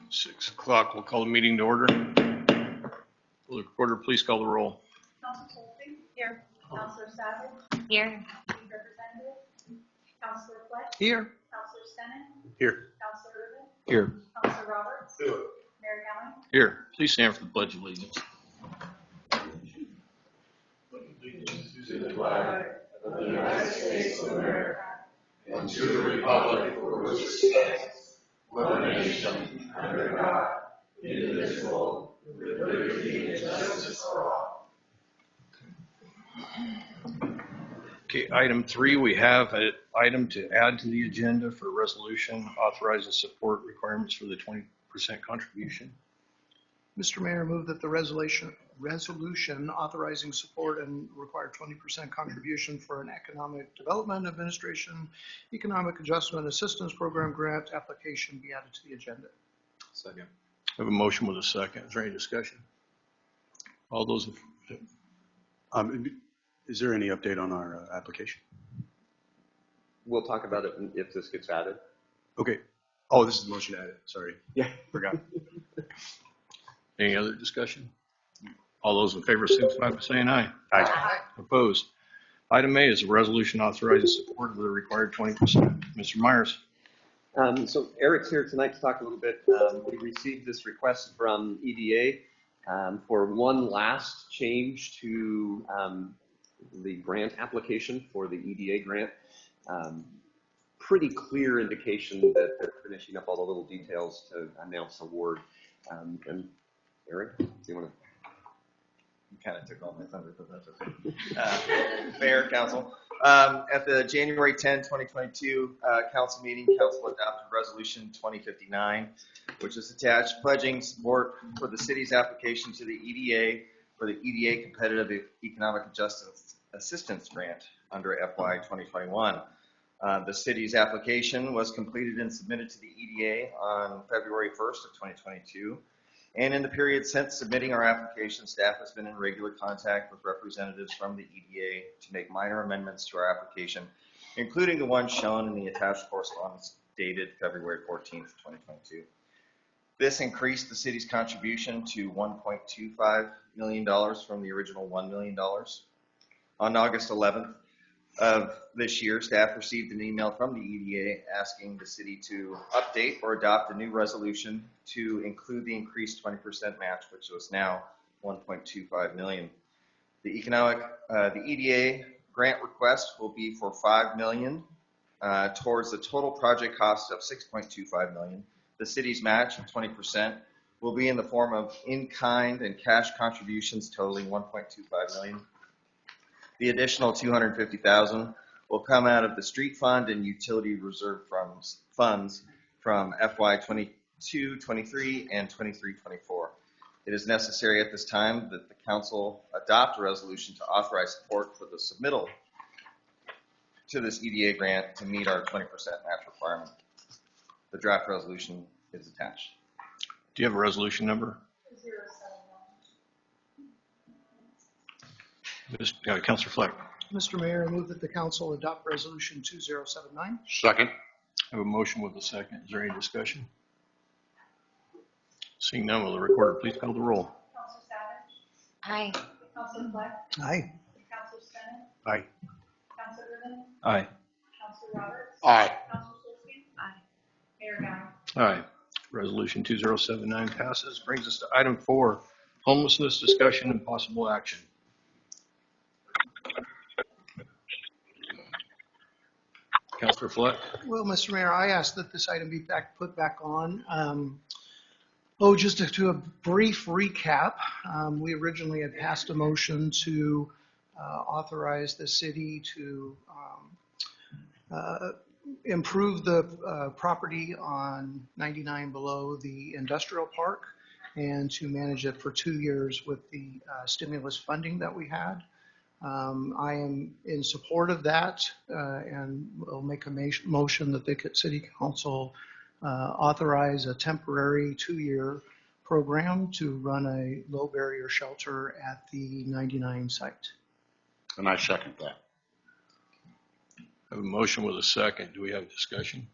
6 o'clock. We'll call the meeting to order. Will the recorder please call the roll? Councilor Colby? Here. Councilor Savage? Here. Student Representative? Councilor Fleck? Here. Councilor Stenen? Here. Councilor Irvin? Here. Councilor Roberts? Here. Mayor Gowing? Here. Please stand for the Pledge of Allegiance. To the flag of the United States of America and to the republic for which it stands, one nation, under God, indivisible, with liberty and justice for all. Okay, item 3, we have an item to add to the agenda for resolution authorizing support requirements for the 20% contribution. Mr. Mayor, move that the resolution authorizing support and required 20% contribution for an Economic Development Administration Economic Adjustment Assistance Program grant application be added to the agenda. Second. I have a motion with a second. Is there any discussion? All those Is there any update on our application? We'll talk about it if this gets added. Okay. Oh, this is the motion to add it. Sorry. Yeah. Forgot. Any other discussion? All those in favor signify by saying aye. Aye. Opposed? Item A is a resolution authorizing support of the required 20%. Mr. Myers. So Eric's here tonight to talk a little bit. We received this request from EDA for one last change to the grant application for the EDA grant. Pretty clear indication that they're finishing up all the little details to announce award. And Eric, do you want to? You kind of took all my thunder, but that's okay. Mayor, Council. At the January 10, 2022 Council meeting, Council adopted Resolution 2059, which is attached, pledging support for the city's application to the EDA for the EDA Competitive Economic Assistance Grant under FY 2021. The city's application was completed and submitted to the EDA on February 1st of 2022. And in the period since submitting our application, staff has been in regular contact with representatives from the EDA to make minor amendments to our application, including the ones shown in the attached correspondence dated February 14th, 2022. This increased the city's contribution to $1.25 million from the original $1 million. On August 11th of this year, staff received an email from the EDA asking the city to update or adopt a new resolution to include the increased 20% match, which was now $1.25 million. The EDA grant request will be for $5 million towards the total project cost of $6.25 million. The city's match of 20% will be in the form of in-kind and cash contributions totaling $1.25 million. The additional $250,000 will come out of the street fund and utility reserve funds from FY 22, 23, and 23, 24. It is necessary at this time that the council adopt a resolution to authorize support for the submittal to this EDA grant to meet our 20% match requirement. The draft resolution is attached. Do you have a resolution number? 079. Councilor Fleck. Mr. Mayor, I move that the council adopt resolution 2079. Second. I have a motion with a second. Is there any discussion? Seeing none, will the recorder please call the roll? Councilor Savage? Aye. Councilor Fleck? Aye. Councilor Stenen? Aye. Councilor Irvin? Aye. Councilor Roberts? Aye. Councilor Colby? Aye. Mayor Gowing? Aye. Resolution 2079 passes. Brings us to item 4, homelessness discussion and possible action. Councilor Fleck. Well, Mr. Mayor, I asked that this item be put back on. Just to do a brief recap, we originally had passed a motion to authorize the city to improve the property on 99 below the industrial park and to manage it for 2 years with the stimulus funding that we had. I am in support of that and will make a motion that the City Council authorize a temporary 2-year program to run a low barrier shelter at the 99 site. And I second that. I have a motion with a second. Do we have discussion?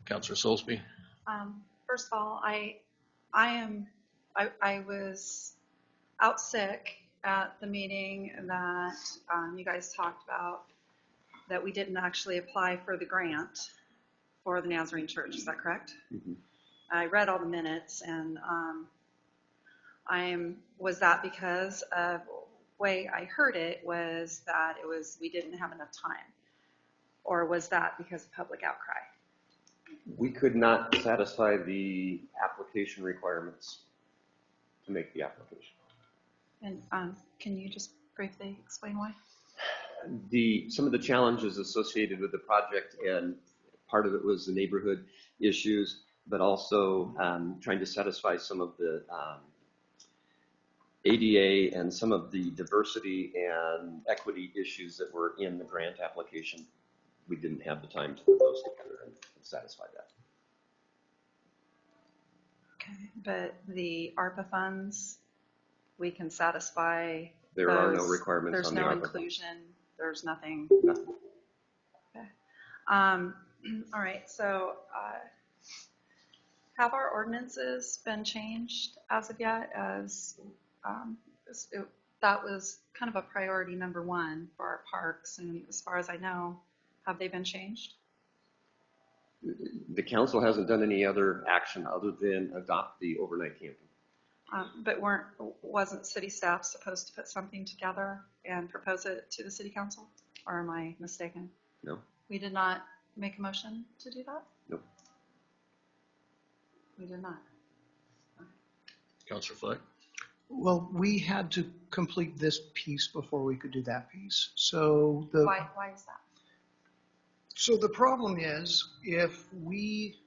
Councilor Solsby. First of all, I was out sick at the meeting that you guys talked about, that we didn't actually apply for the grant for the Nazarene Church. Is that correct? Mhm. I read all the minutes, and was that because of the way I heard it was that we didn't have enough time, or was that because of public outcry? We could not satisfy the application requirements to make the application. And can you just briefly explain why? Some of the challenges associated with the project, and part of it was the neighborhood issues, but also trying to satisfy some of the ADA and some of the diversity and equity issues that were in the grant application. We didn't have the time to put those together and satisfy that. Okay, but the ARPA funds, we can satisfy. There are no those. requirements There's on the no ARPA. inclusion. There's nothing. Nothing. Okay. All right. So, have our ordinances been changed as of yet? That was kind of a priority number one for our parks, and as far as I know, have they been changed? The council hasn't done any other action other than adopt the overnight camping. But wasn't city staff supposed to put something together and propose it to the city council? Or am I mistaken? No. We did not make a motion to do that? Nope. We did not. Counselor Fleck? Well, we had to complete this piece before we could do that piece. So the Why is that? So the problem is, if we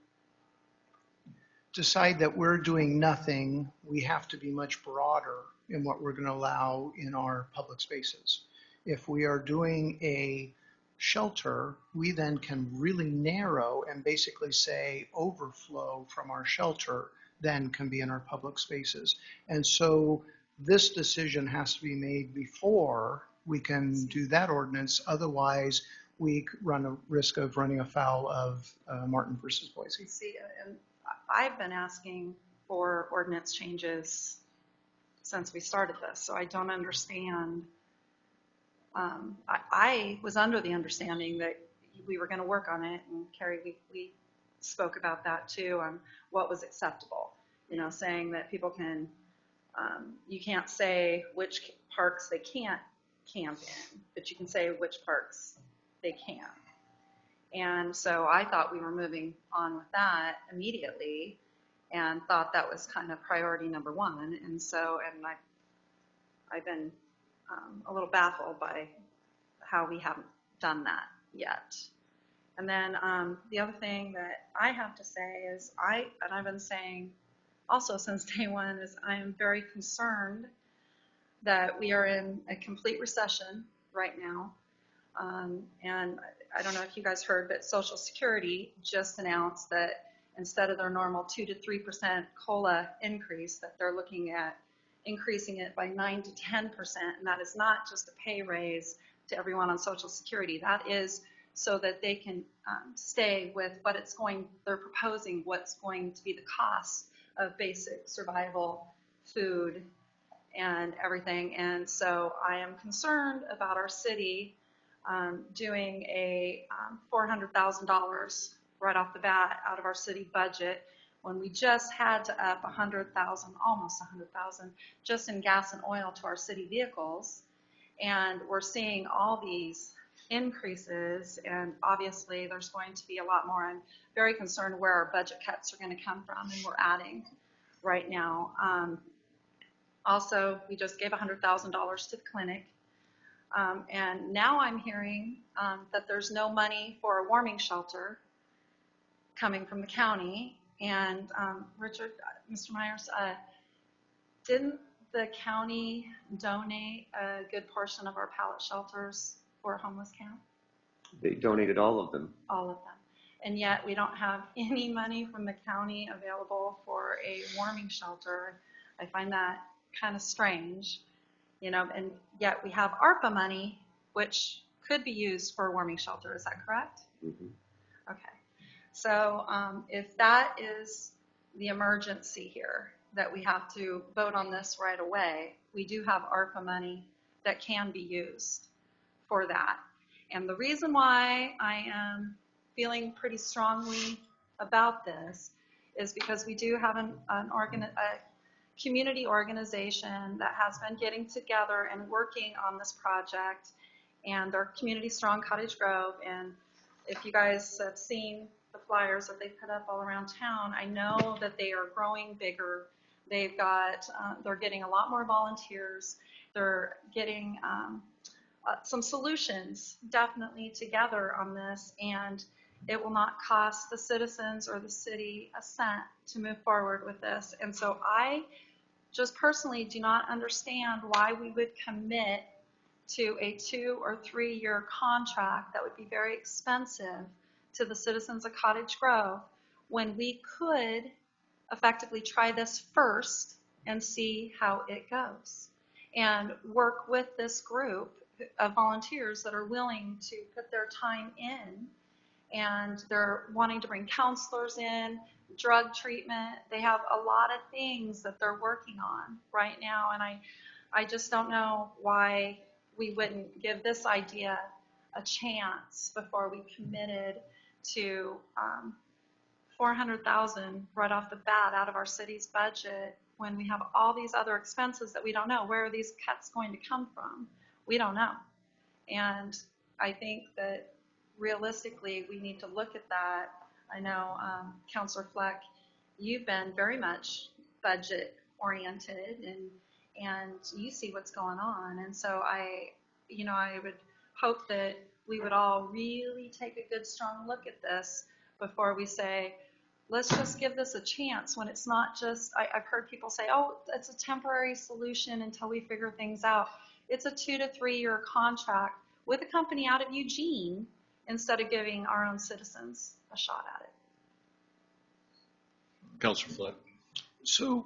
decide that we're doing nothing, we have to be much broader in what we're going to allow in our public spaces. If we are doing a shelter, we then can really narrow and basically say overflow from our shelter then can be in our public spaces. And so this decision has to be made before we can do that ordinance. Otherwise, we run a risk of running afoul of Martin versus Boise. See, and I've been asking for ordinance changes since we started this, so I don't understand. I was under the understanding that we were going to work on it, and Carrie, we spoke about that too, on what was acceptable. You know, saying that people can, you can't say which parks they can't camp in, but you can say which parks they can. And so I thought we were moving on with that immediately, and thought that was kind of priority number one. And so, and I've been a little baffled by how we haven't done that yet. And then the other thing that I have to say is and I've been saying also since day one, is I am very concerned that we are in a complete recession right now. And I don't know if you guys heard, but Social Security just announced that instead of their normal 2 to 3% COLA increase, that they're looking at increasing it by 9 to 10%. And that is not just a pay raise to everyone on Social Security. That is so that they can stay with what they're proposing, what's going to be the cost of basic survival, food, and everything. And so I am concerned about our city doing a $400,000 right off the bat out of our city budget when we just had to up 100,000, almost 100,000, just in gas and oil to our city vehicles. And we're seeing all these increases, and obviously there's going to be a lot more. I'm very concerned where our budget cuts are going to come from, and we're adding right now. Also, we just gave $100,000 to the clinic. And now I'm hearing that there's no money for a warming shelter coming from the county. And Richard, Mr. Myers, didn't the county donate a good portion of our pallet shelters for a homeless camp? They donated all of them. All of them. And yet we don't have any money from the county available for a warming shelter. I find that kind of strange. You know, and yet we have ARPA money, which could be used for a warming shelter. Is that correct? Mm-hmm. Okay. So if that is the emergency here, that we have to vote on this right away, we do have ARPA money that can be used for that. And the reason why I am feeling pretty strongly about this is because we do have a community organization that has been getting together and working on this project, and they're Community Strong Cottage Grove. And if you guys have seen the flyers that they put up all around town, I know that they are growing bigger. They're getting a lot more volunteers. They're getting some solutions definitely together on this, and it will not cost the citizens or the city a cent to move forward with this. And so I just personally do not understand why we would commit to a 2 or 3 year contract that would be very expensive to the citizens of Cottage Grove when we could effectively try this first and see how it goes and work with this group of volunteers that are willing to put their time in, and they're wanting to bring counselors in, drug treatment. They have a lot of things that they're working on right now, and I just don't know why we wouldn't give this idea a chance before we committed to $400,000 right off the bat out of our city's budget when we have all these other expenses that we don't know. Where are these cuts going to come from? We don't know. And I think that realistically, we need to look at that. I know, Councilor Fleck, you've been very much budget oriented, and you see what's going on. And so I would hope that we would all really take a good, strong look at this before we say, let's just give this a chance, when it's not just, I've heard people say, oh, it's a temporary solution until we figure things out. It's a 2 to 3 year contract with a company out of Eugene instead of giving our own citizens a shot at it. Councilor Fleck. So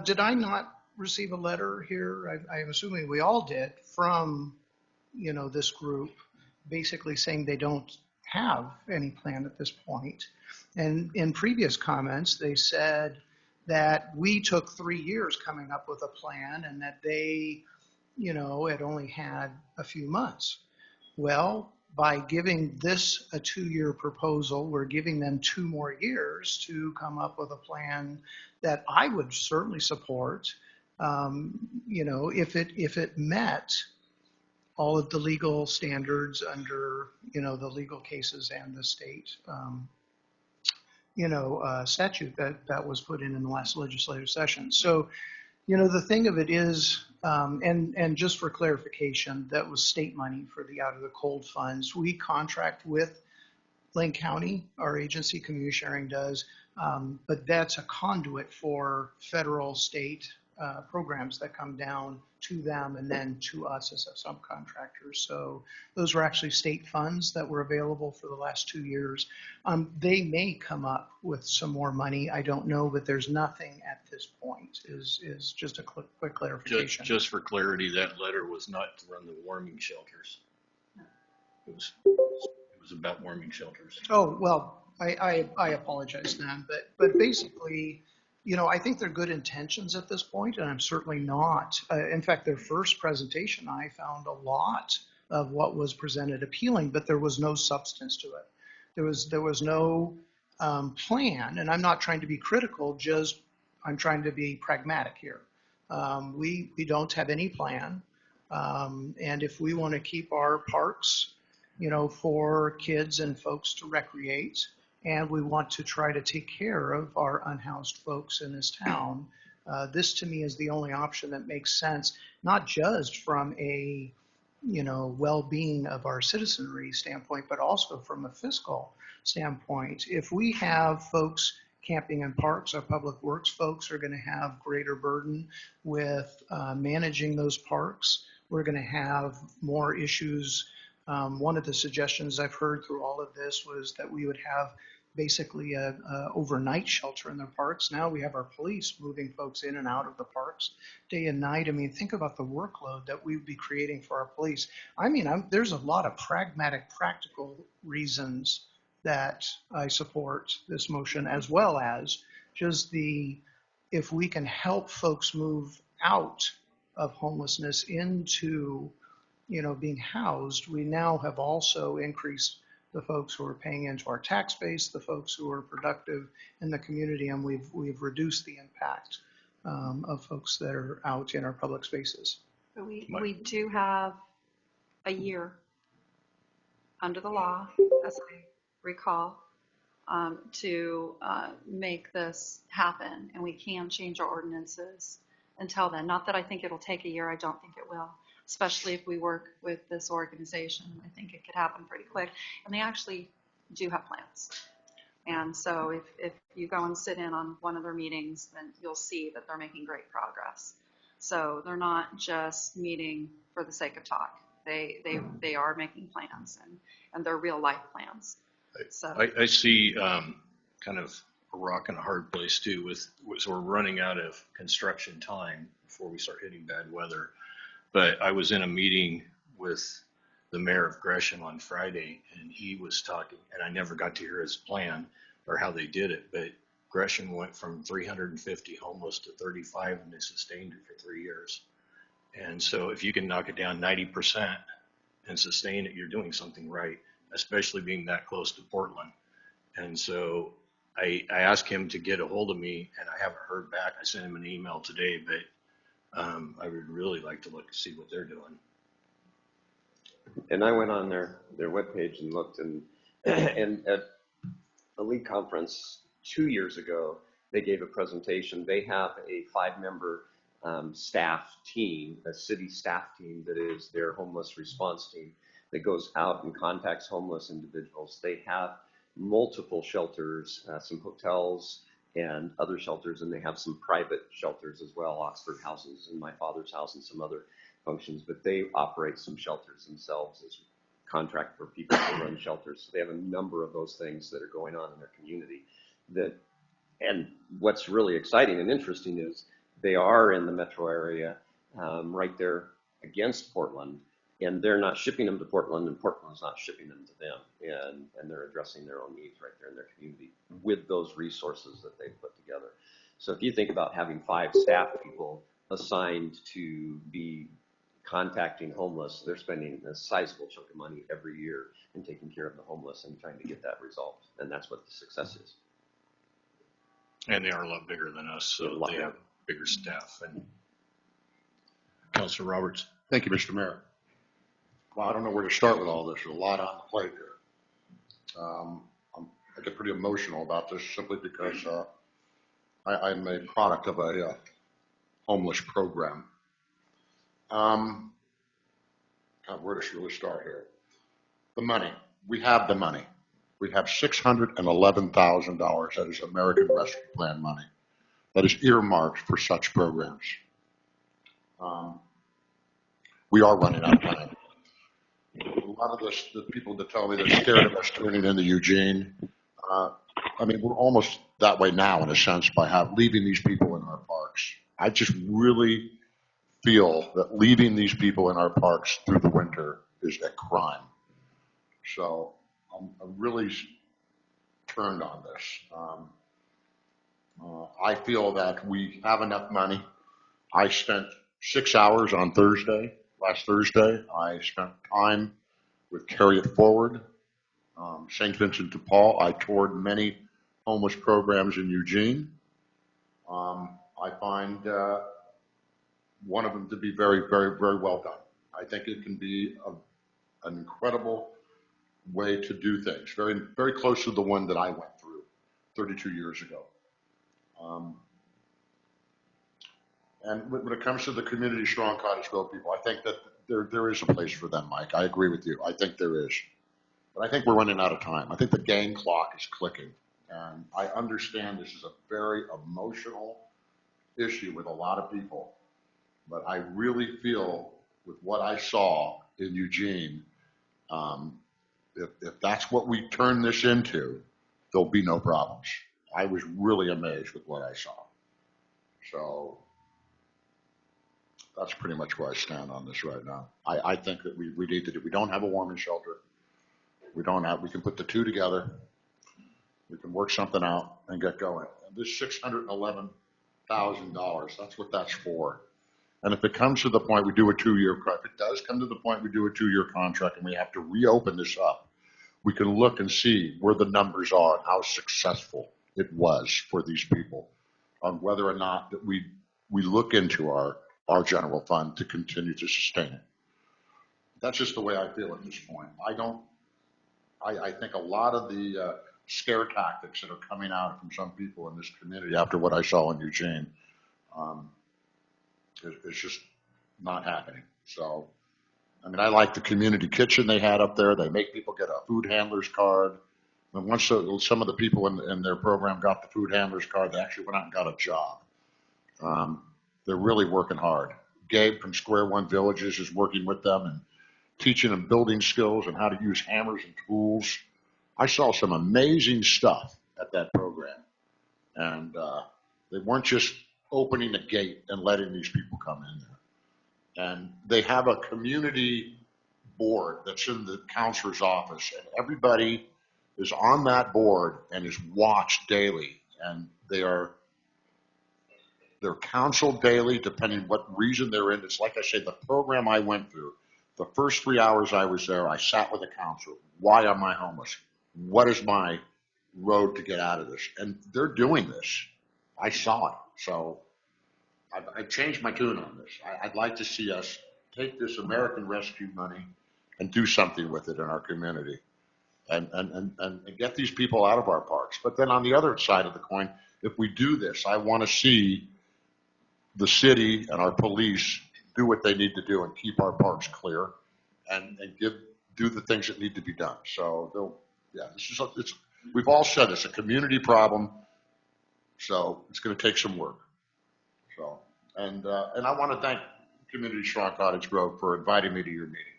did I not receive a letter here? I'm assuming we all did from, this group basically saying they don't have any plan at this point. And in previous comments, they said that we took 3 years coming up with a plan and that they, had only had a few months. Well, by giving this a 2-year proposal, we're giving them 2 more years to come up with a plan that I would certainly support. If it met all of the legal standards under, the legal cases and the state, statute that was put in the last legislative session. So, the thing of it is, and just for clarification, that was state money for the out of the cold funds. We contract with Lane County, our agency, community sharing does, but that's a conduit for federal, state programs that come down to them and then to us as a subcontractor. So those were actually state funds that were available for the last 2 years. They may come up with some more money. I don't know, but there's nothing at this point. Is just a quick clarification. Just for clarity, that letter was not to run the warming shelters. It was about warming shelters. Oh, well, I apologize then, but basically, I think they're good intentions at this point, and I'm certainly not. In fact, their first presentation, I found a lot of what was presented appealing, but there was no substance to it. There was no plan, and I'm not trying to be critical, just I'm trying to be pragmatic here. We don't have any plan, and if we want to keep our parks, for kids and folks to recreate, and we want to try to take care of our unhoused folks in this town, this to me is the only option that makes sense, not just from a well-being of our citizenry standpoint, but also from a fiscal standpoint. If we have folks camping in parks, our public works folks are going to have greater burden with managing those parks. We're going to have more issues. One of the suggestions I've heard through all of this was that we would have basically a overnight shelter in the parks. Now we have our police moving folks in and out of the parks day and night. I mean, think about the workload that we would be creating for our police. I mean, there's a lot of pragmatic, practical reasons that I support this motion, as well as just if we can help folks move out of homelessness into, being housed, we now have also increased the folks who are paying into our tax base, the folks who are productive in the community, and we've reduced the impact of folks that are out in our public spaces. But we do have a year under the law, as I recall, to make this happen, and we can change our ordinances until then. Not that I think it'll take a year, I don't think it will, especially if we work with this organization. I think it could happen pretty quick, and they actually do have plans. And so if you go and sit in on one of their meetings, then you'll see that they're making great progress. So they're not just meeting for the sake of talk. They are making plans, and they're real life plans. So I see kind of a rock and a hard place too so we're running out of construction time before we start hitting bad weather. But I was in a meeting with the mayor of Gresham on Friday, and he was talking, and I never got to hear his plan or how they did it, but Gresham went from 350 homeless to 35, and they sustained it for 3 years. And so if you can knock it down 90% and sustain it, you're doing something right, especially being that close to Portland. And so I asked him to get a hold of me, and I haven't heard back. I sent him an email today, but I would really like to see what they're doing. And I went on their webpage and looked, and at a league conference 2 years ago, they gave a presentation. They have a 5-member staff team, a city staff team that is their homeless response team that goes out and contacts homeless individuals. They have multiple shelters, some hotels and other shelters, and they have some private shelters as well, Oxford houses and my father's house and some other functions, but they operate some shelters themselves as contract for people to run shelters. So they have a number of those things that are going on in their community. And what's really exciting and interesting is they are in the metro area, right there against Portland, and they're not shipping them to Portland, and Portland's not shipping them to them, and they're addressing their own needs right there in their community with those resources that they've put together. So if you think about having 5 staff people assigned to be contacting homeless, they're spending a sizable chunk of money every year in taking care of the homeless and trying to get that resolved, and that's what the success is. And they are a lot bigger than us, so they have bigger staff. And Councilor Roberts. Thank you, Mr. Mayor. Well, I don't know where to start with all this. There's a lot on the plate here. I get pretty emotional about this simply because I'm a product of a homeless program. God, where to really start here? The money. We have the money. We have $611,000. That is American Rescue Plan money. That is earmarked for such programs. We are running out of time. A lot of the people that tell me they're scared of us turning into Eugene, I mean, we're almost that way now in a sense by leaving these people in our parks. I just really feel that leaving these people in our parks through the winter is a crime. So I'm really turned on this. I feel that we have enough money. I spent 6 hours on last Thursday. I spent time with Carry It Forward, St. Vincent de Paul. I toured many homeless programs in Eugene. I find one of them to be very, very, very well done. I think it can be an incredible way to do things, very, very close to the one that I went through 32 years ago. And when it comes to the community strong Cottageville people, I think that there is a place for them, Mike. I agree with you. I think there is. But I think we're running out of time. I think the game clock is clicking. And I understand this is a very emotional issue with a lot of people. But I really feel with what I saw in Eugene, if that's what we turn this into, there'll be no problems. I was really amazed with what I saw. So that's pretty much where I stand on this right now. I think that we need to do, we don't have a warming shelter. We can put the two together We can work something out and get going. And this $611,000, that's what that's for. And if it comes to the point we do a 2-year, if it does come to the point we do a 2-year contract and we have to reopen this up, we can look and see where the numbers are and how successful it was for these people, on whether or not that we look into our general fund to continue to sustain it. That's just the way I feel at this point. I think a lot of the scare tactics that are coming out from some people in this community after what I saw in Eugene is just not happening. So, I mean, I like the community kitchen they had up there. They make people get a food handler's card. And once some of the people in their program got the food handler's card, they actually went out and got a job. They're really working hard. Gabe from Square One Villages is working with them and teaching them building skills and how to use hammers and tools. I saw some amazing stuff at that program. And they weren't just opening a gate and letting these people come in there. And they have a community board that's in the counselor's office, and everybody is on that board and is watched daily. And they're counseled daily depending what reason they're in. It's like I said, the program I went through, the first 3 hours I was there, I sat with a counselor. Why am I homeless? What is my road to get out of this? And they're doing this. I saw it. So I've changed my tune on this. I'd like to see us take this American Rescue money and do something with it in our community and get these people out of our parks. But then on the other side of the coin, if we do this, I want to see the city and our police do what they need to do and keep our parks clear and do the things that need to be done. So we've all said it's a community problem, so it's going to take some work. So, and I want to thank Community Strong Cottage Grove for inviting me to your meeting.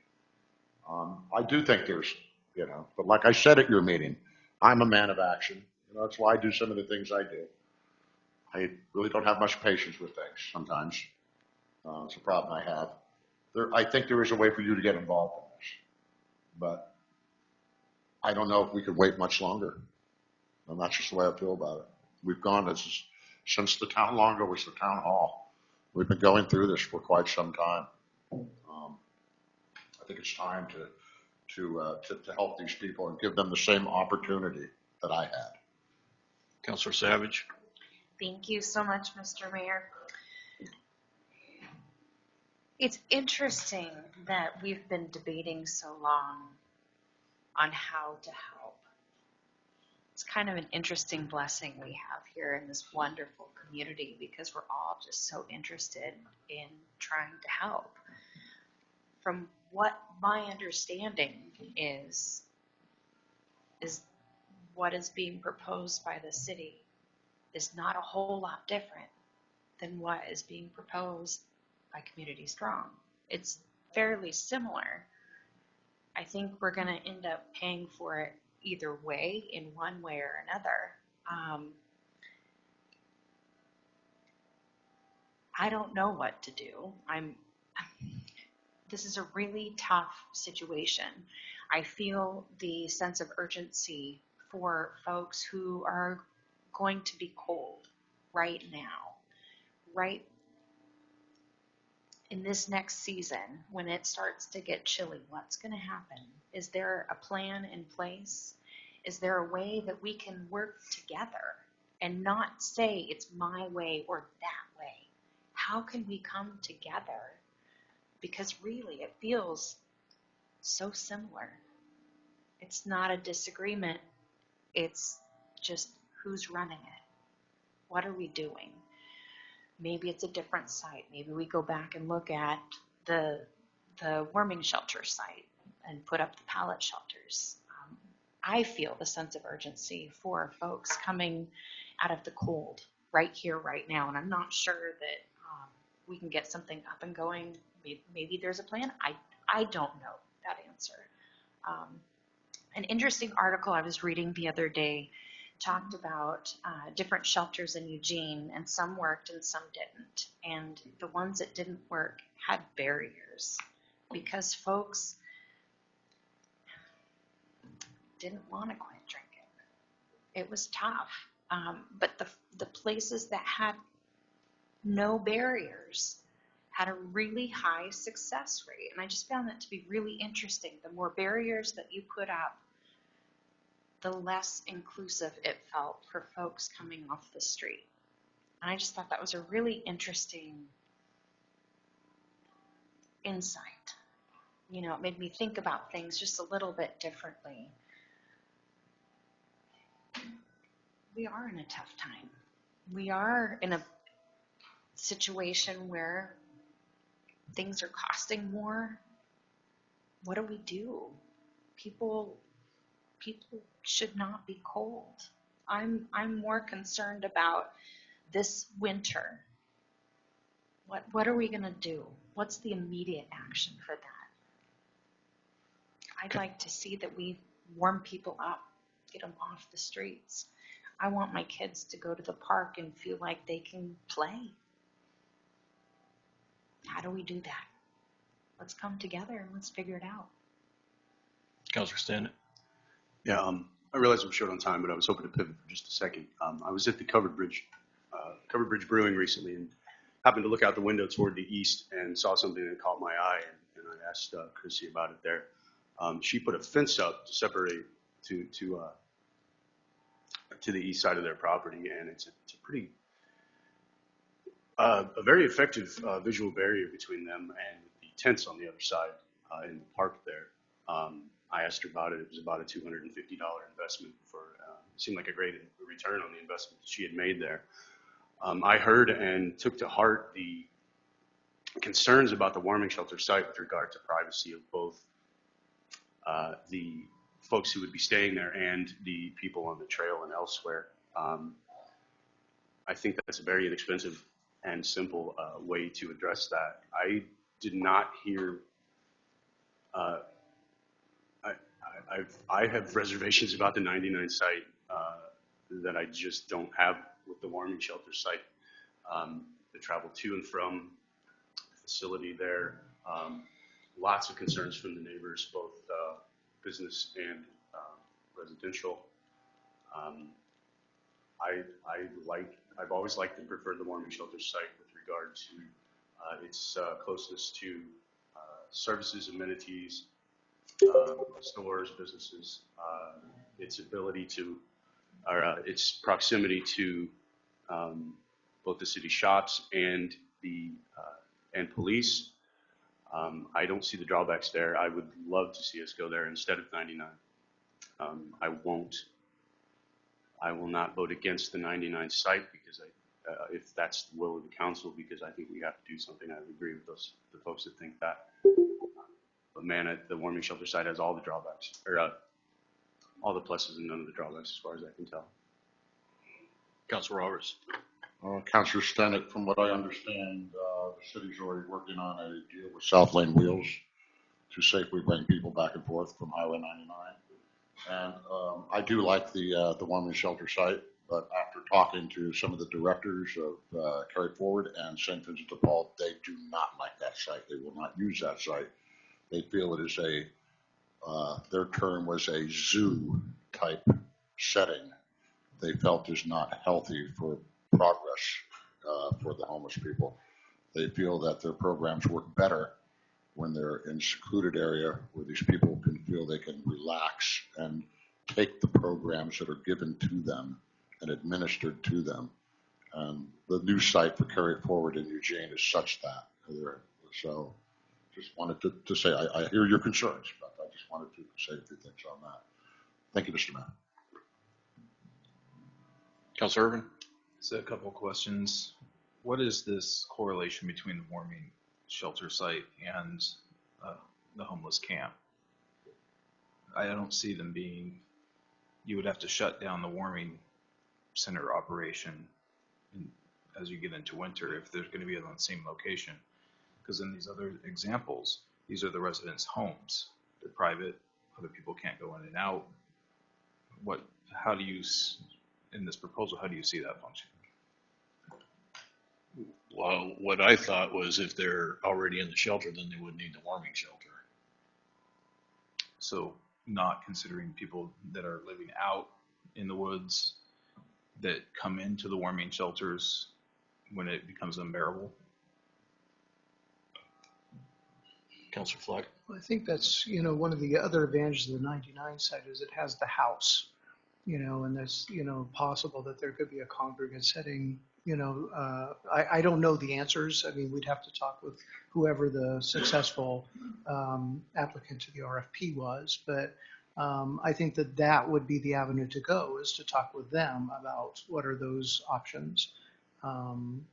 I do think there's, but like I said at your meeting, I'm a man of action. That's why I do some of the things I do. I really don't have much patience with things sometimes. It's a problem I have. I think there is a way for you to get involved in this, but I don't know if we could wait much longer. And that's just the way I feel about it. We've gone since the town longer was the town hall. We've been going through this for quite some time. I think it's time to help these people and give them the same opportunity that I had. Councilor Savage. Thank you so much, Mr. Mayor. It's interesting that we've been debating so long on how to help. It's kind of an interesting blessing we have here in this wonderful community because we're all just so interested in trying to help. From what my understanding is what is being proposed by the city is not a whole lot different than what is being proposed by Community Strong. It's fairly similar. I think we're going to end up paying for it either way, in one way or another. I don't know what to do. This is a really tough situation. I feel the sense of urgency for folks who are going to be cold right now, right in this next season when it starts to get chilly. What's going to happen? Is there a plan in place? Is there a way that we can work together and not say it's my way or that way? How can we come together? Because really it feels so similar. It's not a disagreement. It's just who's running it. What are we doing? Maybe it's a different site. Maybe we go back and look at the warming shelter site and put up the pallet shelters. I feel the sense of urgency for folks coming out of the cold right here, right now. And I'm not sure that we can get something up and going. Maybe there's a plan. I don't know that answer. An interesting article I was reading the other day talked about different shelters in Eugene, and some worked and some didn't. And the ones that didn't work had barriers because folks didn't want to quit drinking. It was tough. But the places that had no barriers had a really high success rate. And I just found that to be really interesting. The more barriers that you put up, the less inclusive it felt for folks coming off the street. And I just thought that was a really interesting insight. You know, it made me think about things just a little bit differently. We are in a tough time. We are in a situation where things are costing more. What do? People should not be cold. I'm more concerned about this winter. What are we going to do? What's the immediate action for that? I'd like to see that we warm people up, get them off the streets. I want my kids to go to the park and feel like they can play. How do we do that? Let's come together and let's figure it out. Councilor Stanton. Yeah, I realize I'm short on time, but I was hoping to pivot for just a second. I was at the Covered Bridge Brewing recently and happened to look out the window toward the east and saw something that caught my eye, and I asked Chrissy about it there. She put a fence up to separate to the east side of their property, and it's a pretty a very effective visual barrier between them and the tents on the other side in the park there. I asked her about it. It was about a $250 investment for, it seemed like a great return on the investment that she had made there. I heard and took to heart the concerns about the warming shelter site with regard to privacy of both the folks who would be staying there and the people on the trail and elsewhere. I think that's a very inexpensive and simple way to address that. I did not hear I have reservations about the 99 site that I just don't have with the warming shelter site. The travel to and from the facility there, lots of concerns from the neighbors, both business and residential. I've always liked and preferred the warming shelter site with regard to its closeness to services, amenities, stores, businesses, its ability to, or its proximity to both the city shops and the and police. I don't see the drawbacks there. I would love to see us go there instead of 99. I will not vote against the 99 site because if that's the will of the council, because I think we have to do something. I would agree with the folks that think that. But man, the warming shelter site has all the drawbacks, or all the pluses and none of the drawbacks as far as I can tell. Councilor Roberts. Councilor Stennett, from what I understand, the city's already working on a deal with South Lane Wheels to safely bring people back and forth from Highway 99. And I do like the warming shelter site, but after talking to some of the directors of Carry Forward and St. Vincent de Paul, they do not like that site. They will not use that site. They feel it is their term was a zoo type setting. They felt is not healthy for progress for the homeless people. They feel that their programs work better when they're in a secluded area where these people can feel they can relax and take the programs that are given to them and administered to them. And the new site for Carry It Forward in Eugene is such that. So just wanted to say, I hear your concerns, but I just wanted to say a few things on that. Thank you, Mr. Mayor. Councilor Irvin. So a couple of questions. What is this correlation between the warming shelter site and the homeless camp? I don't see them being, you would have to shut down the warming center operation as you get into winter if there's going to be on the same location. Because in these other examples, these are the residents' homes. They're private. Other people can't go in and out. How do you, in this proposal, how do you see that function? Well, what I thought was if they're already in the shelter, then they wouldn't need the warming shelter. So not considering people that are living out in the woods that come into the warming shelters when it becomes unbearable? Councilor Fleck? I think that's, one of the other advantages of the 99 site is it has the house, and it's, possible that there could be a congregate setting, I don't know the answers. I mean, we'd have to talk with whoever the successful applicant to the RFP was, but I think that would be the avenue to go, is to talk with them about what are those options. I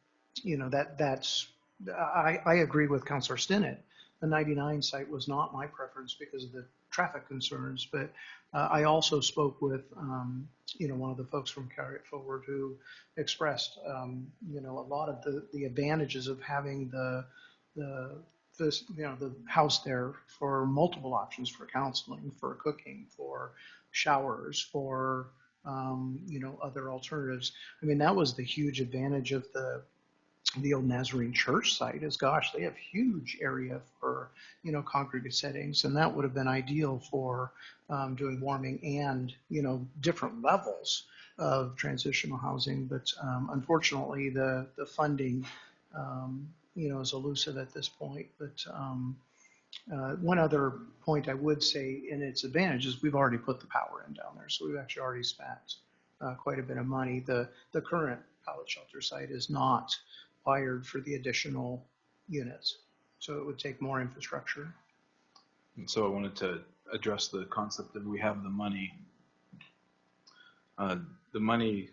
agree with Councilor Stinnett. The 99 site was not my preference because of the traffic concerns, but I also spoke with, one of the folks from Carry It Forward who expressed, a lot of the advantages of having the house there for multiple options, for counseling, for cooking, for showers, for, other alternatives. I mean, that was the huge advantage of the old Nazarene church site is, gosh, they have huge area for, congregate settings, and that would have been ideal for doing warming and, different levels of transitional housing. But unfortunately, the funding, is elusive at this point. But one other point I would say in its advantage is we've already put the power in down there, so we've actually already spent quite a bit of money. The current pallet shelter site is not wired for the additional units, so it would take more infrastructure. And so I wanted to address the concept that we have the money. The money,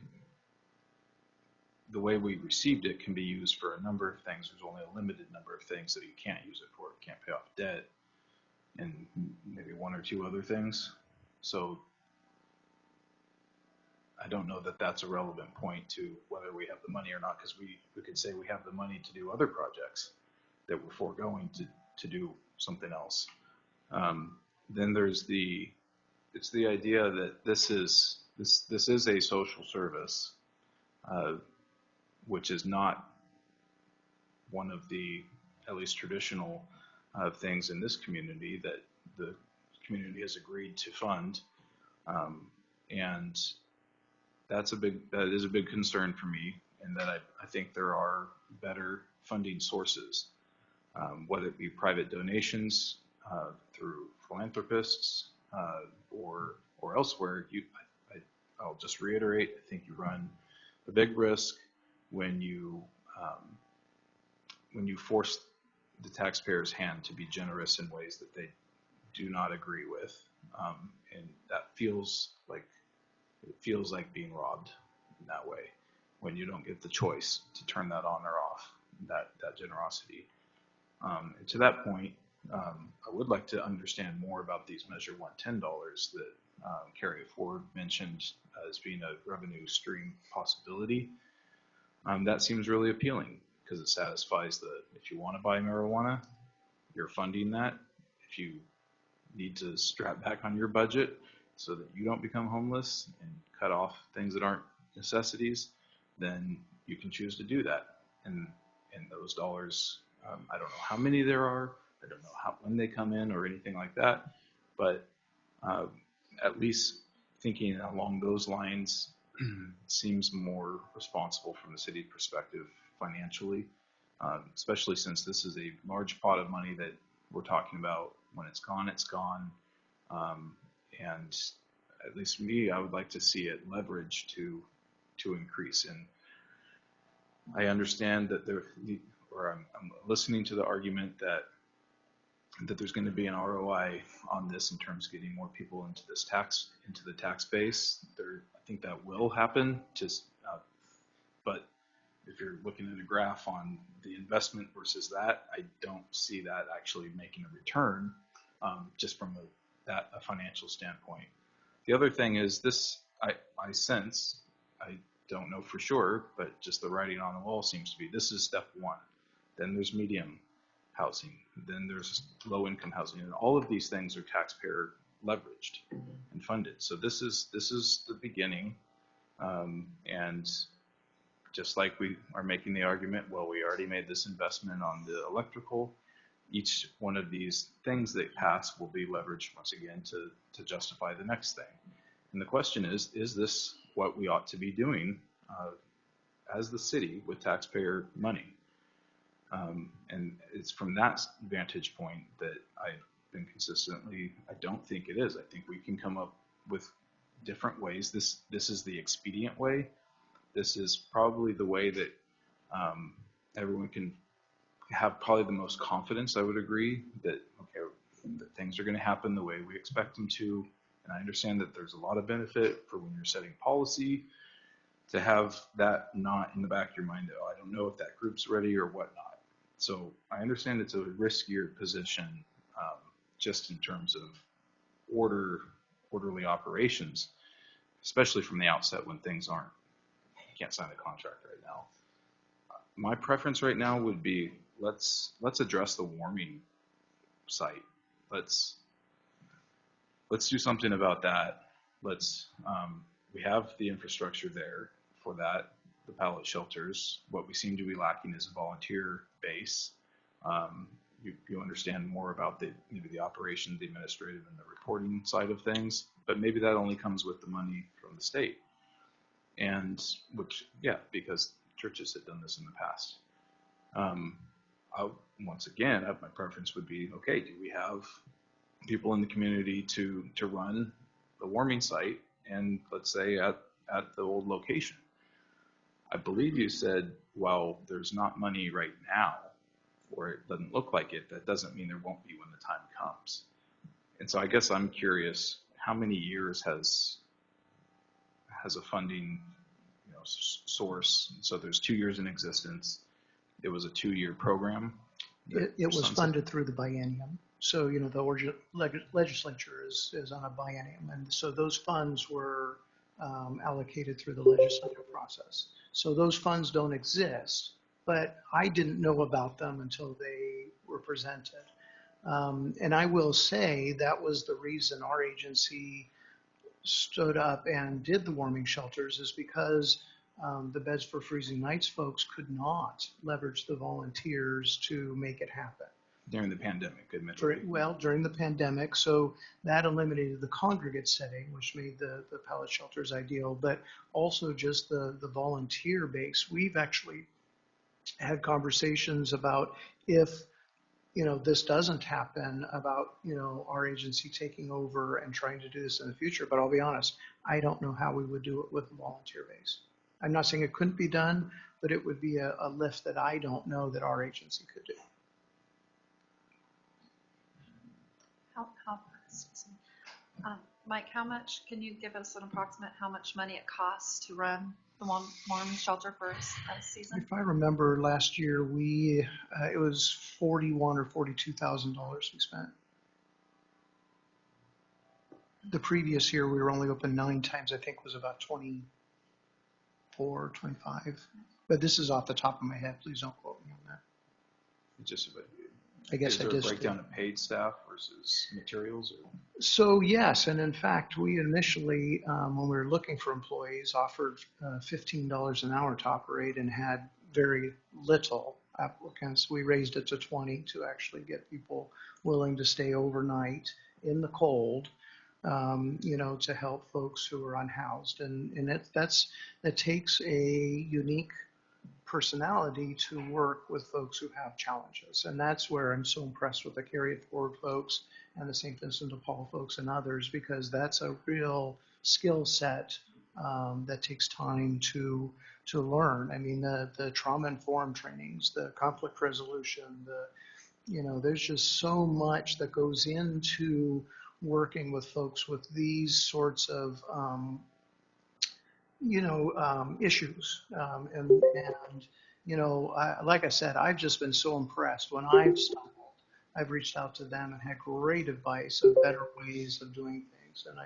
the way we received it, can be used for a number of things. There's only a limited number of things that you can't use it for. You can't pay off debt and maybe one or two other things. So I don't know that that's a relevant point to whether we have the money or not, because we could say we have the money to do other projects that we're foregoing to do something else. Then there's the idea that this is a social service, which is not one of the, at least traditional things in this community that the community has agreed to fund, and that is a big concern for me, and that I think there are better funding sources, whether it be private donations through philanthropists or elsewhere. I'll just reiterate, I think you run a big risk when you force the taxpayer's hand to be generous in ways that they do not agree with, and that feels like being robbed in that way when you don't get the choice to turn that on or off, that generosity. And to that point, I would like to understand more about these Measure 110 dollars that Carry It Forward mentioned as being a revenue stream possibility. That seems really appealing because it satisfies if you want to buy marijuana, you're funding that. If you need to strap back on your budget so that you don't become homeless and cut off things that aren't necessities, then you can choose to do that. And those dollars, I don't know how many there are. I don't know when they come in or anything like that. But at least thinking along those lines seems more responsible from the city perspective financially, especially since this is a large pot of money that we're talking about. When it's gone, it's gone. And at least for me, I would like to see it leveraged to increase. And I understand that I'm listening to the argument that there's going to be an ROI on this in terms of getting more people into the tax base. I think that will happen. But if you're looking at a graph on the investment versus that, I don't see that actually making a return, just from a financial standpoint. The other thing is this, I sense, I don't know for sure, but just the writing on the wall seems to be this is step one. Then there's medium housing. Then there's low income housing. And all of these things are taxpayer leveraged and funded. So this is the beginning. And just like we are making the argument, well, we already made this investment on the electrical. Each one of these things that pass will be leveraged once again to justify the next thing. And the question is this what we ought to be doing as the city with taxpayer money? And it's from that vantage point that I've been consistently, I don't think it is. I think we can come up with different ways. This is the expedient way. This is probably the way that everyone can have probably the most confidence. I would agree that, okay, that things are going to happen the way we expect them to. And I understand that there's a lot of benefit for when you're setting policy to have that not in the back of your mind that, oh, I don't know if that group's ready or whatnot. So I understand it's a riskier position just in terms of orderly operations, especially from the outset when things aren't, you can't sign a contract right now. My preference right now would be let's address the warming site. Let's do something about that. We have the infrastructure there for that, the pallet shelters. What we seem to be lacking is a volunteer base. You understand more about maybe the operation, the administrative, and the reporting side of things, but maybe that only comes with the money from the state. And because churches have done this in the past. Once again, my preference would be, okay, do we have people in the community to run the warming site, and let's say at the old location? I believe you said, well, there's not money right now, or it doesn't look like it. That doesn't mean there won't be when the time comes. And so I guess I'm curious, how many years has a funding source? So there's 2 years in existence. It was a 2-year program. It was funded through the biennium. So, the legislature is on a biennium. And so those funds were allocated through the legislative process. So those funds don't exist, but I didn't know about them until they were presented. And I will say that was the reason our agency stood up and did the warming shelters, is because the Beds for Freezing Nights folks could not leverage the volunteers to make it happen. During the pandemic, admittedly. During the pandemic, so that eliminated the congregate setting, which made the pallet shelters ideal, but also just the volunteer base. We've actually had conversations about if this doesn't happen, about our agency taking over and trying to do this in the future. But I'll be honest, I don't know how we would do it with the volunteer base. I'm not saying it couldn't be done, but it would be a lift that I don't know that our agency could do. Mike, can you give us an approximate how much money it costs to run the warming shelter for a season? If I remember last year, it was $41,000 or $42,000 we spent. The previous year, we were only open 9 times. I think was about 24, 25. But this is off the top of my head. Please don't quote me on that. I guess is there I did. A breakdown of paid staff versus materials? So yes, and in fact, we initially, when we were looking for employees, offered $15 an hour to operate and had very little applicants. We raised it to 20 to actually get people willing to stay overnight in the cold, to help folks who are unhoused. And that takes a unique personality to work with folks who have challenges. And that's where I'm so impressed with the Carry It Forward folks and the St. Vincent de Paul folks and others, because that's a real skill set that takes time to learn. I mean, the trauma-informed trainings, the conflict resolution, there's just so much that goes into working with folks with these sorts of issues. Like I said, I've just been so impressed. When I've stumbled, I've reached out to them and had great advice of better ways of doing things. And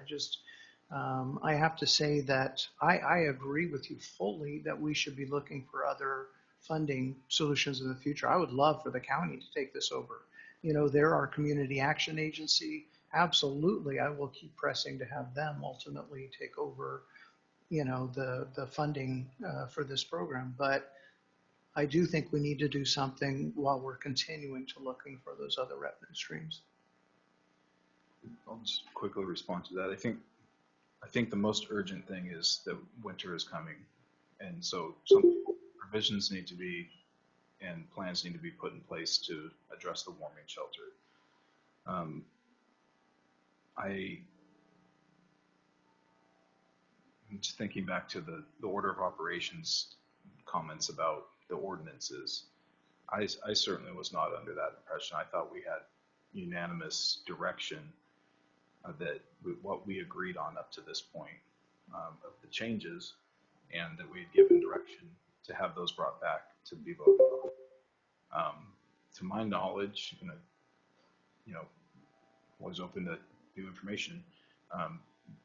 I have to say that I agree with you fully that we should be looking for other funding solutions in the future. I would love for the county to take this over. They're our community action agency. Absolutely, I will keep pressing to have them ultimately take over the funding for this program. But I do think we need to do something while we're continuing to looking for those other revenue streams. I'll just quickly respond to that. I think I think the most urgent thing is that winter is coming. And so some provisions need to be and plans need to be put in place to address the warming shelter. I'm just thinking back to the order of operations comments about the ordinances. I certainly was not under that impression. I thought we had unanimous direction that what we agreed on up to this point of the changes, and that we had given direction to have those brought back to be voted on. To my knowledge, was open to new information,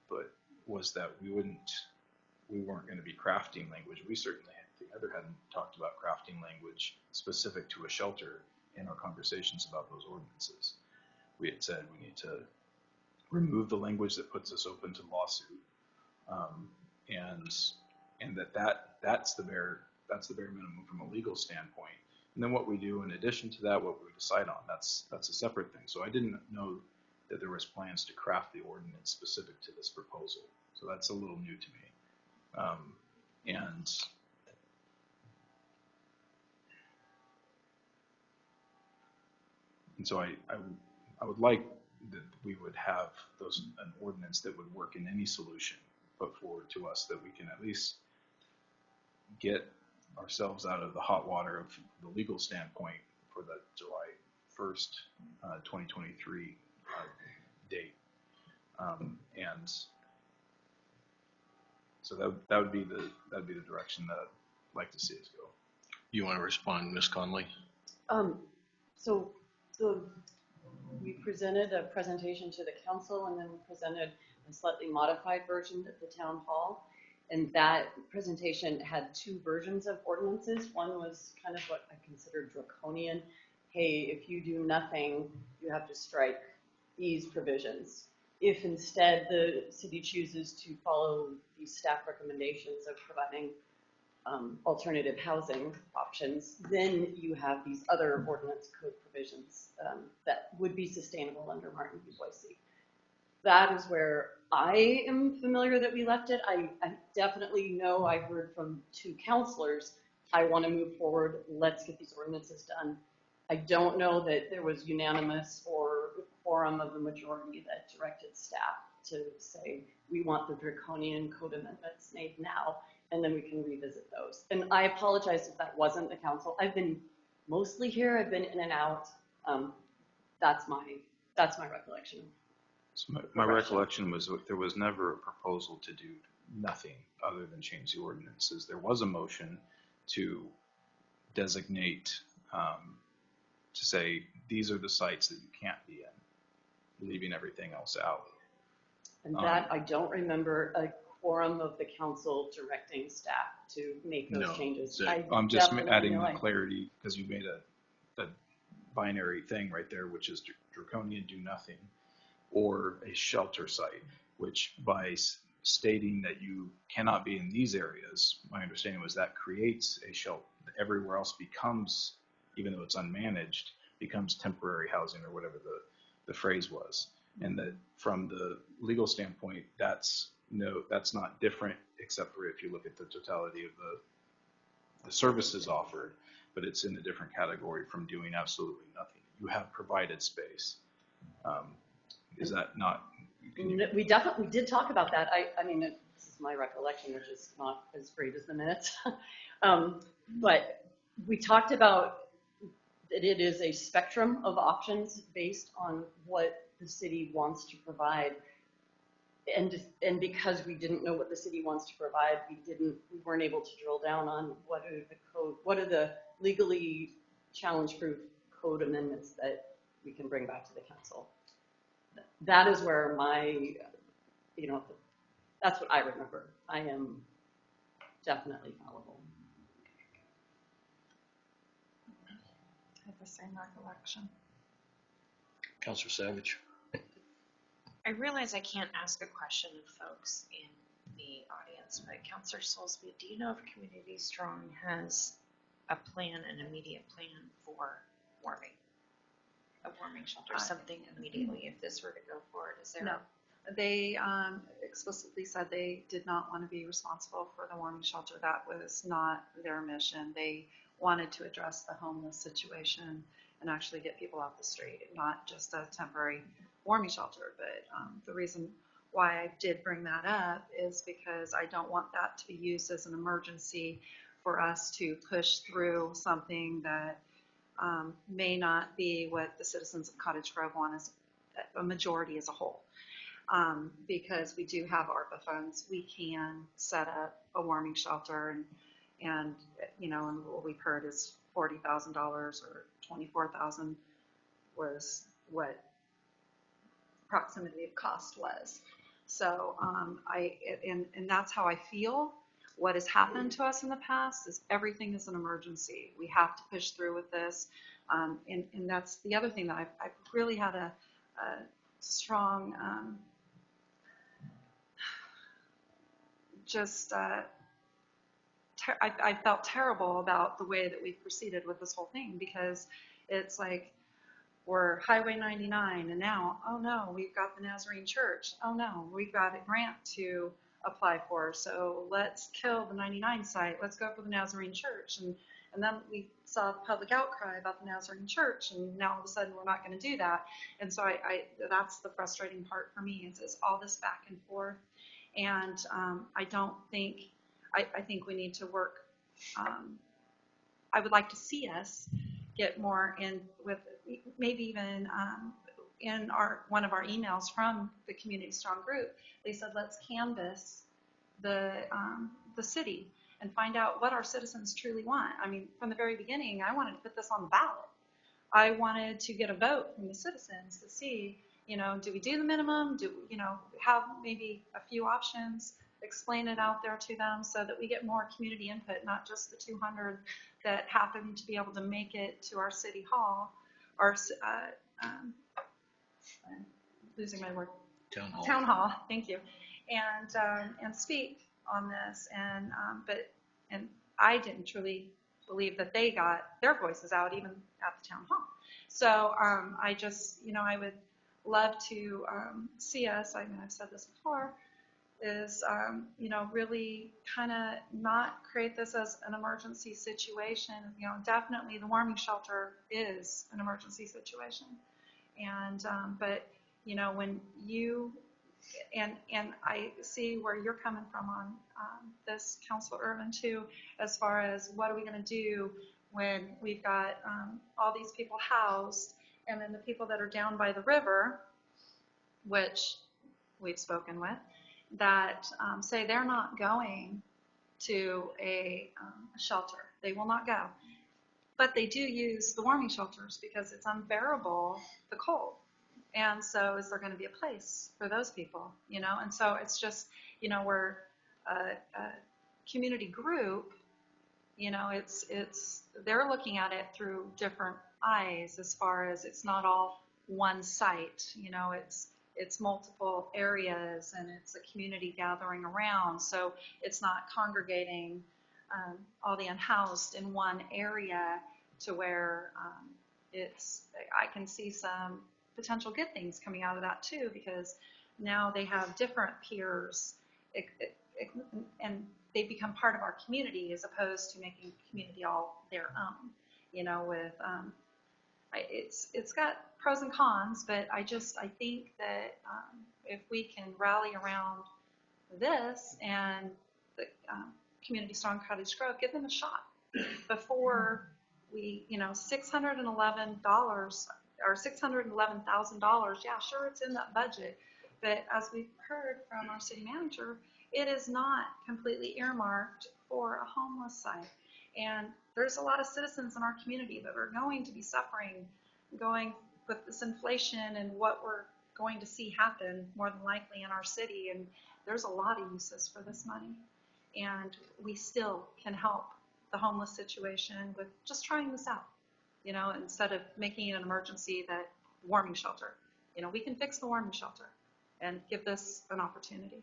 but was that we weren't going to be crafting language. We certainly together hadn't talked about crafting language specific to a shelter in our conversations about those ordinances. We had said we need to remove the language that puts us open to lawsuit, and that's the bare minimum from a legal standpoint. And then what we do in addition to that, what we decide on, that's a separate thing. So I didn't know that there was plans to craft the ordinance specific to this proposal. So that's a little new to me. And so I would like that we would have an ordinance that would work in any solution put forward to us, that we can at least get ourselves out of the hot water of the legal standpoint for the July 1st, 2023 date. And so that would be the direction that I'd like to see us go. You want to respond, Ms. Conley? So we presented a presentation to the council, and then we presented a slightly modified version at the town hall. And that presentation had two versions of ordinances. One was kind of what I consider draconian. Hey, if you do nothing, you have to strike these provisions. If instead the city chooses to follow the staff recommendations of providing alternative housing options, then you have these other ordinance code provisions that would be sustainable under Martin v. Boise. That is where I am familiar that we left it. I definitely know I heard from two counselors, I want to move forward, let's get these ordinances done. I don't know that there was unanimous or quorum of the majority that directed staff to say, we want the draconian code amendments made now, and then we can revisit those. And I apologize if that wasn't the council. I've been mostly here, I've been in and out. That's my recollection. So my recollection was that there was never a proposal to do nothing other than change the ordinances. There was a motion to designate, to say, these are the sites that you can't be in, leaving everything else out. And that, I don't remember a quorum of the council directing staff to make those changes. I'm just adding the clarity, because you made a binary thing right there, which is draconian, do nothing, or a shelter site, which by stating that you cannot be in these areas, my understanding was that creates a shelter. Everywhere else becomes, even though it's unmanaged, becomes temporary housing or whatever the phrase was. And that from the legal standpoint, that's not different, except for if you look at the totality of the services offered, but it's in a different category from doing absolutely nothing. You have provided space. Is that not? We definitely did talk about that. I mean, this is my recollection, which is not as great as the minutes. But we talked about that it is a spectrum of options based on what the city wants to provide. And because we didn't know what the city wants to provide, we weren't able to drill down on what are the legally challenge-proof code amendments that we can bring back to the council. That is where that's what I remember. I am definitely fallible. I have the same recollection. Councilor Savage. I realize I can't ask a question of folks in the audience, but Councilor Soulsby, do you know if Community Strong has an immediate plan for a warming shelter, something immediately if this were to go forward? Is there They explicitly said they did not want to be responsible for the warming shelter. That was not their mission. They wanted to address the homeless situation and actually get people off the street, not just a temporary warming shelter. But the reason why I did bring that up is because I don't want that to be used as an emergency for us to push through something that may not be what the citizens of Cottage Grove want as a majority as a whole. Because we do have ARPA funds, we can set up a warming shelter, and you know, and what we've heard is $40,000 or $24,000 was what proximity of cost was. So and that's how I feel. What has happened to us in the past is everything is an emergency. We have to push through with this, and that's the other thing that I've really had a strong I felt terrible about the way that we've proceeded with this whole thing, because it's like we're Highway 99 and now, oh no, we've got the Nazarene Church. Oh no, we've got a grant to apply for. So let's kill the 99 site. Let's go for the Nazarene Church. And then we saw the public outcry about the Nazarene Church, and now all of a sudden we're not going to do that. And so that's the frustrating part for me, is all this back and forth. And I think we need to work. I would like to see us get more in with, maybe even in one of our emails from the Community Strong group. They said, let's canvass the city and find out what our citizens truly want. I mean, from the very beginning, I wanted to put this on the ballot. I wanted to get a vote from the citizens to see, you know, do we do the minimum? Do we, you know, have maybe a few options, explain it out there to them so that we get more community input, not just the 200 that happen to be able to make it to our city hall, our, I'm losing my word. Town hall, thank you. And speak on this, and I didn't truly believe that they got their voices out even at the town hall. So I just, you know, I would love to see us, I mean, I've said this before, is, you know, really kind of not create this as an emergency situation. You know, definitely the warming shelter is an emergency situation. And, but, you know, when you, and I see where you're coming from on this, Councilor Irvin, too, as far as what are we going to do when we've got all these people housed, and then the people that are down by the river, which we've spoken with, that say they're not going to a shelter. They will not go. But they do use the warming shelters because it's unbearable, the cold. And so is there going to be a place for those people, you know? And so it's just, you know, we're a community group, you know, they're looking at it through different eyes, as far as it's not all one site, you know, it's multiple areas, and it's a community gathering around. So it's not congregating all the unhoused in one area, to where I can see some potential good things coming out of that too, because now they have different peers, and they become part of our community, as opposed to making community all their own, you know, with it's got pros and cons, but I think that if we can rally around this, and the Community Strong Cottage Grove, give them a shot before we, you know, $611 or $611,000. Yeah, sure, it's in that budget, but as we've heard from our city manager, it is not completely earmarked for a homeless site. And there's a lot of citizens in our community that are going to be suffering, going with this inflation and what we're going to see happen more than likely in our city. And there's a lot of uses for this money. And we still can help the homeless situation with just trying this out, you know, instead of making it an emergency, that warming shelter. You know, we can fix the warming shelter and give this an opportunity.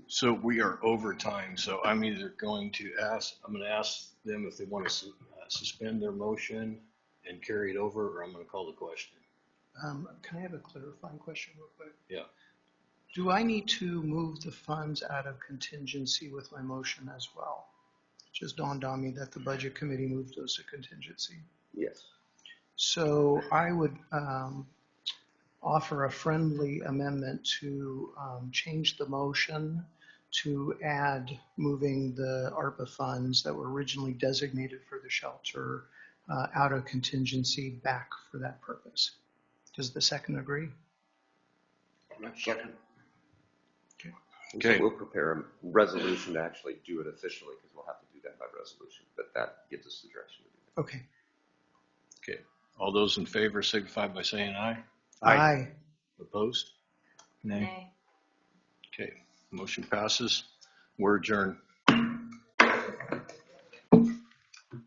So we are over time, so I'm going to ask them if they want to suspend their motion and carry it over, or I'm going to call the question. Can I have a clarifying question real quick? Yeah. Do I need to move the funds out of contingency with my motion as well? It just dawned on me that the budget committee moved those to contingency. Yes. So I would offer a friendly amendment to change the motion to add moving the ARPA funds that were originally designated for the shelter out of contingency back for that purpose. Does the second agree? Second. Okay. So we'll prepare a resolution to actually do it officially because we'll have to do that by resolution, but that gives us the direction to do that. Okay. Okay. All those in favor signify by saying aye. Aye. Opposed? Nay. Nay. Okay. Motion passes. We're adjourned.